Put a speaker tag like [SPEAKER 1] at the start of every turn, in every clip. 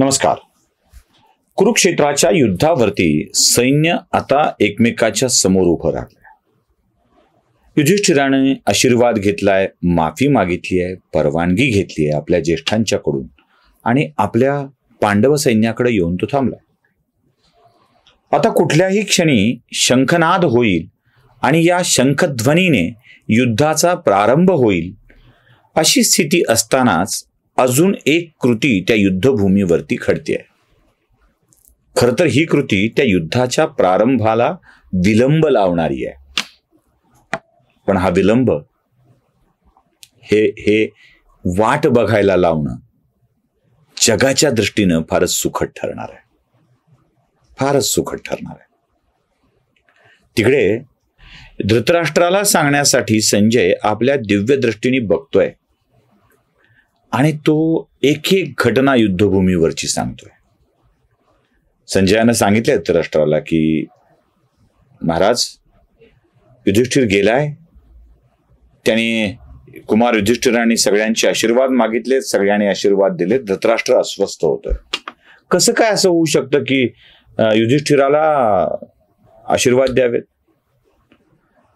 [SPEAKER 1] नमस्कार. कुरुक्षेत्राच्या युद्धावरती सैन्य आता एकमेकाच्या समोर उभं राहिलंय. युधिष्ठिराने आशीर्वाद घेतलाय, माफी मागितली आहे, परवानगी घेतली आहे आपल्या ज्येष्ठांच्याकडून आणि आपल्या पांडव सैन्याकडे येऊन तो थांबलाय. आता कुठल्याही क्षणी शंखनाद होईल आणि या शंखध्वनीने युद्धाचा प्रारंभ होईल अशी स्थिती असतानाच अजून एक कृती त्या युद्धभूमीवरती घडते. खरं तर ही कृती त्या युद्धाच्या प्रारंभाला विलंब लावणारी आहे. पण हा विलंब हे वाट बघायला लावणं जगाच्या दृष्टीनं फारच सुखद ठरणार आहे. फारच सुखद ठरणार आहे. तिकडे धृतराष्ट्राला सांगण्यासाठी संजय आपल्या दिव्य दृष्टीने बघतोय आणि तो एक एक घटना युद्धभूमीवरची सांगतोय. संजयानं सांगितलंय धृतराष्ट्राला की महाराज, युधिष्ठिर गेलाय, त्याने कुमार युधिष्ठिरांनी सगळ्यांचे आशीर्वाद मागितले, सगळ्यांनी आशीर्वाद दिले. धृतराष्ट्र अस्वस्थ होतोय. कसं काय असं होऊ शकतं की युधिष्ठिराला आशीर्वाद द्यावेत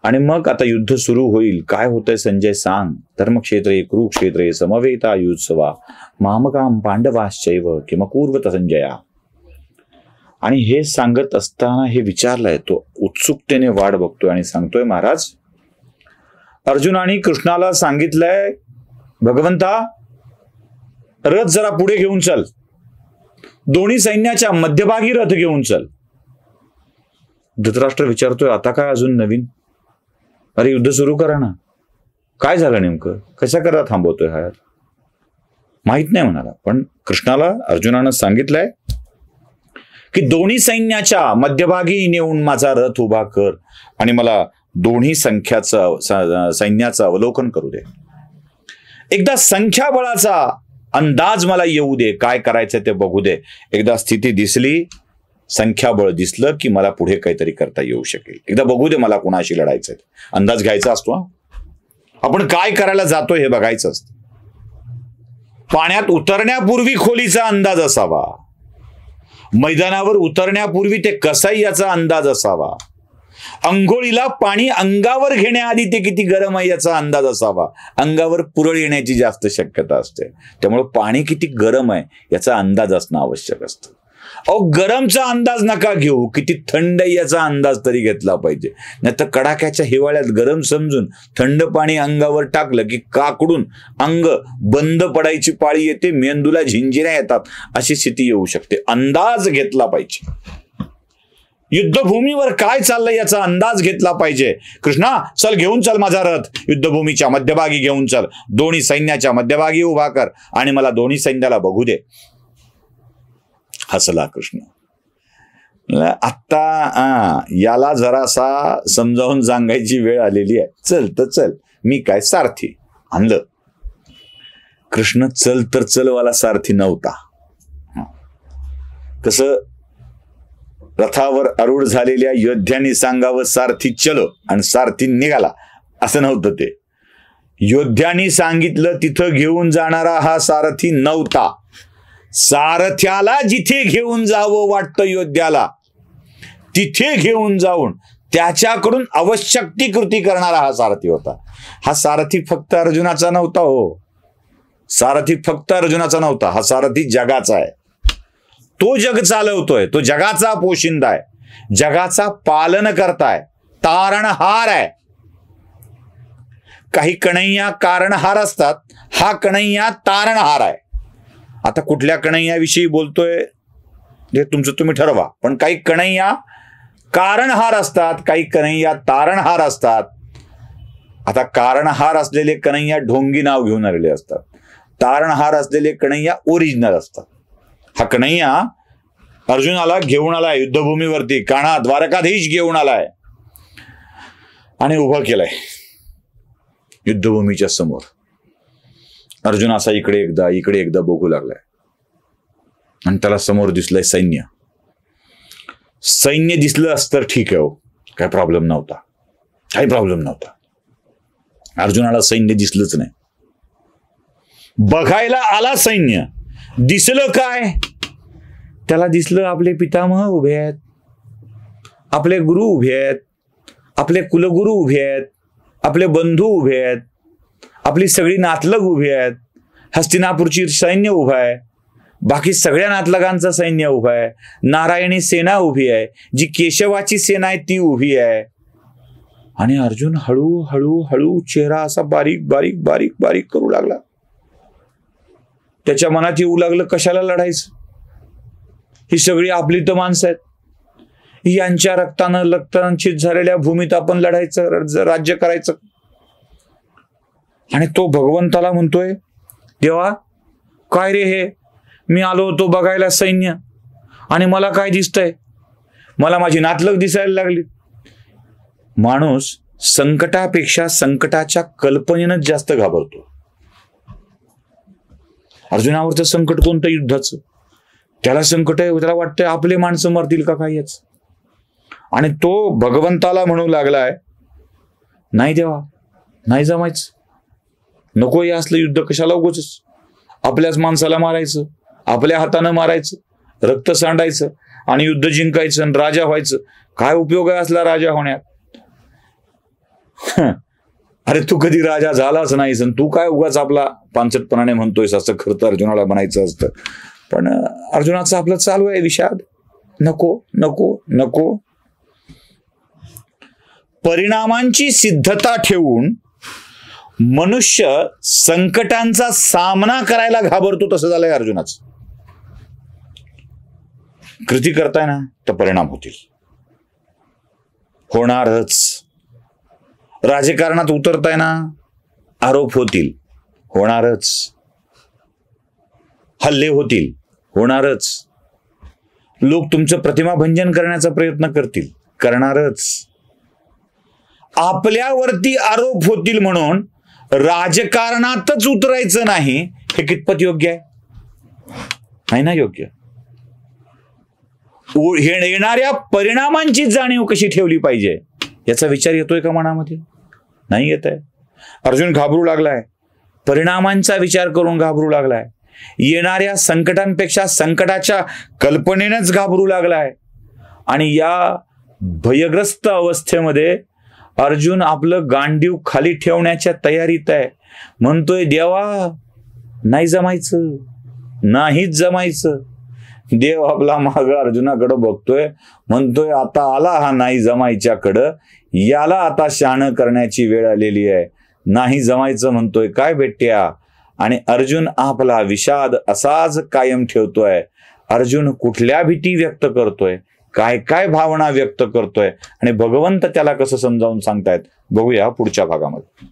[SPEAKER 1] आणि मग आता युद्ध सुरू होईल? काय होतंय संजय सांग. धर्मक्षेत्रे कुरुक्षेत्रे समवेतायुत्सवा मामकाम पांडवाश्चैव किमकुर्वत संजया. आणि हे सांगत असताना हे विचारलंय, तो उत्सुकतेने वाट बघतोय आणि सांगतोय, महाराज, अर्जुनाने कृष्णाला सांगितलंय, भगवंता रथ जरा पुढे घेऊन चल, दोन्ही सैन्याच्या मध्यभागी रथ घेऊन चल. धृतराष्ट्र विचारतोय, आता काय अजून नवीन? अरे युद्ध सुरू करा ना. काय झालं नेमकं? कशा करा थांबवतोय हा? माहित नाही म्हणाला. पण कृष्णाला अर्जुनानं सांगितलंय की दोन्ही सैन्याच्या मध्यभागी नेऊन माझा रथ उभा कर आणि मला दोन्ही सैन्याचं अवलोकन करू दे. एकदा संख्याबळाचा अंदाज मला येऊ दे, काय करायचं ते बघू दे. एकदा स्थिती दिसली, संख्याबळ दिसलं की मला पुढे काहीतरी करता येऊ शकेल. एकदा बघू दे मला कुणाशी लढायचंय. अंदाज घ्यायचा असतो. आपण काय करायला जातोय हे बघायचं असतं. पाण्यात उतरण्यापूर्वी खोलीचा अंदाज असावा, मैदानावर उतरण्यापूर्वी ते कसंही याचा अंदाज असावा, अंघोळीला पाणी अंगावर घेण्याआधी ते किती गरम आहे याचा अंदाज असावा. अंगावर पुरळ येण्याची जास्त शक्यता असते, त्यामुळे पाणी किती गरम आहे याचा अंदाज असणं आवश्यक असतं. गरमचा अंदाज नका घेऊ, किती थंड याचा अंदाज तरी घेतला पाहिजे. नाही तर कडाक्याच्या हिवाळ्यात गरम समजून थंड पाणी अंगावर टाकलं की काकडून अंग बंद पडायची पाळी येते, मेंदूला झिंजिऱ्या येतात, अशी स्थिती येऊ शकते. अंदाज घेतला पाहिजे. युद्धभूमीवर काय चाललंय याचा अंदाज घेतला पाहिजे. कृष्णा, चल घेऊन चल माझा रथ, युद्धभूमीच्या मध्यभागी घेऊन चल, दोन्ही सैन्याच्या मध्यभागी उभा कर आणि मला दोन्ही सैन्याला बघू दे. हसला कृष्ण. आता याला जरासा समजावून सांगायची वेळ आलेली आहे. चल तर चल, मी काय सारथी आणलं. कृष्ण चल तर चल वाला सारथी नव्हता. कसं रथावर आरूढ झालेल्या योद्ध्यांनी सांगावं सारथी चलो आणि सारथी निघाला, असं नव्हतं ते. योद्ध्यांनी सांगितलं तिथं घेऊन जाणारा हा सारथी नव्हता. सारथ्याला जिथे घेऊन जावं वाटतं योद्ध्याला, तिथे घेऊन जाऊन त्याच्याकडून आवश्यक ती कृती करणारा हा सारथी होता. हा सारथी फक्त अर्जुनाचा नव्हता. सारथी फक्त अर्जुनाचा नव्हता. हा सारथी जगाचा आहे. तो जग चालवतोय, तो जगाचा पोशिंदा आहे, जगाचा पालन करताय, तारणहार आहे. काही कन्हैया कारणहार असतात, हा कन्हैया तारणहार आहे. आता कुठल्या कन्हैयाविषयी बोलतोय हे तुमचं तुम्ही ठरवा. पण काही कन्हैया कारणहार असतात, काही कन्हैया तारणहार असतात. आता कारणहार असलेले कन्हैया ढोंगी नाव घेऊन आलेले असतात, तारणहार असलेले कन्हैया ओरिजिनल असतात. हा कन्हैया अर्जुनाला घेऊन आलाय युद्धभूमीवरती, कान्हा द्वारकाधीश घेऊन आलाय आणि उभं केलंय युद्धभूमीच्या समोर. अर्जुन असा इकडे एकदा बघू लागलाय आणि त्याला समोर दिसलंय सैन्य. सैन्य दिसलं असतं ठीक आहे, काय प्रॉब्लेम नव्हता, काही प्रॉब्लेम नव्हता. अर्जुनाला सैन्य दिसलंच नाही. बघायला आला सैन्य, दिसलं काय? त्याला दिसलं आपले पितामह उभे आहेत, आपले गुरु उभे आहेत, आपले कुलगुरू उभे आहेत, आपले बंधू उभे आहेत, आपली सगळी नातलग उभी आहेत, हस्तिनापूरची सैन्य उभा आहे, बाकी सगळ्या नातलगांचं सैन्य उभं आहे, नारायणी सेना उभी आहे, जी केशवाची सेना आहे ती उभी आहे. आणि अर्जुन हळू हळू चेहरा असा बारीक बारीक बारीक बारीक करू लागला. त्याच्या मनात येऊ लागलं, कशाला लढायचं? ही सगळी आपली तर माणसं आहेत, यांच्या रक्तानं रक्तांचित झालेल्या भूमीत आपण लढायचं, राज्य करायचं. आणि तो भगवंताला म्हणतोय, देवा काय रे हे, मी आलो होतो बघायला सैन्य, आणि मला काय दिसतंय? मला माझी नातलग दिसायला लागली. माणूस संकटापेक्षा संकटाच्या कल्पनेनं जास्त घाबरतो. अर्जुनावरचं संकट कोणतं? युद्धाचं. त्याला संकट आहे, त्याला वाटतंय आपले माणसं मरतील का काय याच. आणि तो भगवंताला म्हणू लागलाय, नाही देवा, नाही जमायचं, नको हे असलं युद्ध, कशाला उगाच आपल्याच माणसाला मारायचं, आपल्या हातानं मारायचं, रक्त सांडायचं आणि युद्ध जिंकायचं आणि राजा व्हायचं. काय उपयोग आहे असला राजा होण्यात? अरे तू कधी राजा झालाच नाहीस, तू काय उगाच आपला पानसटपणाने म्हणतोयस, असं खरं तर अर्जुनाला बनायचं असतं. पण अर्जुनाचं आपलं चालू आहे विषाद, नको नको नको. परिणामांची सिद्धता ठेवून मनुष्य संकटांचा सामना करायला घाबरतो, तसं झालंय अर्जुनाचं. कृती करताय ना तर परिणाम होतील, होणारच. राजकारणात उतरताय ना, आरोप होतील, होणारच. हल्ले होतील, होणारच. लोक तुमचं प्रतिमाभंजन करण्याचा प्रयत्न करतील, करणारच. आपल्यावरती आरोप होतील म्हणून राजकारणातच उतरायचं नाही, हे कितपत योग्य आहे? नाही ना योग्य. येणाऱ्या परिणामांची जाणीव कशी ठेवली पाहिजे याचा विचार येतोय का मनामध्ये? नाही येत आहे. अर्जुन घाबरू लागलाय, परिणामांचा विचार करून घाबरू लागलाय. येणाऱ्या संकटांपेक्षा संकटाच्या कल्पनेनंच घाबरू लागलाय. आणि या भयग्रस्त अवस्थेमध्ये अर्जुन आपलं गांडीव खाली ठेवण्याच्या तयारीत आहे. म्हणतोय, देवा नाही जमायचं, नाहीच जमायचं. देव आपला माग अर्जुनाकडं बघतोय, म्हणतोय आता आला हा नाही जमायच्याकडं, याला आता शहाणं करण्याची वेळ आलेली आहे. नाही जमायचं म्हणतोय, काय भेट्या. आणि अर्जुन आपला विषाद असाच कायम ठेवतोय. अर्जुन कुठल्या भीती व्यक्त करतोय, काय काय भावना व्यक्त करतोय, आणि भगवंत त्याला कसं समजावून सांगतायत बघूया पुढच्या भागामध्ये.